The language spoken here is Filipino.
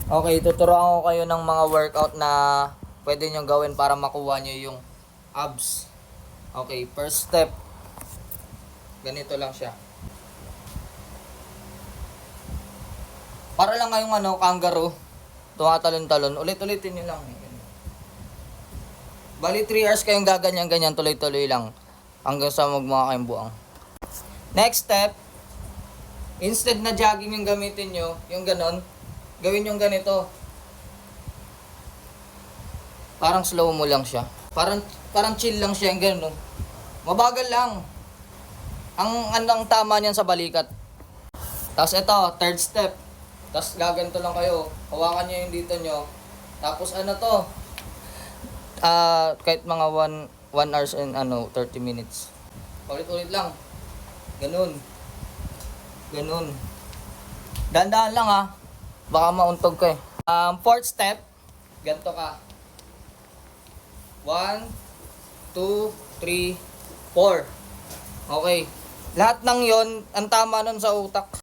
Okay, tuturuan ko kayo ng mga workout na pwede nyo gawin para makuha nyo yung abs. Okay, first step. Ganito lang siya. Para lang ngayong kangaroo. Tumatalon-talon. Ulit-ulitin nyo lang. Bali 3 hours kayong gaganyan-ganyan, tuloy-tuloy lang. Hanggang sa magmukha kayong buang. Next step. Instead na jogging yung gamitin nyo, yung ganon, gawin yung ganito. Parang slow mo lang siya. Parang chill lang siya yung ganon. Mabagal lang. Ang tama niyan sa balikat. Tapos ito, third step. Tapos gaganto lang kayo. Hawakan niyo yung dito nyo. Tapos kahit mga 1 hours and 30 minutes. Ulit-ulit lang. Ganun. Ganun. Dahan-dahan lang ha. Baka mauntog ka eh. Fourth step. Ganto ka. 1, 2, 3, 4. Okay. Lahat ng yon, ang tama nun sa utak.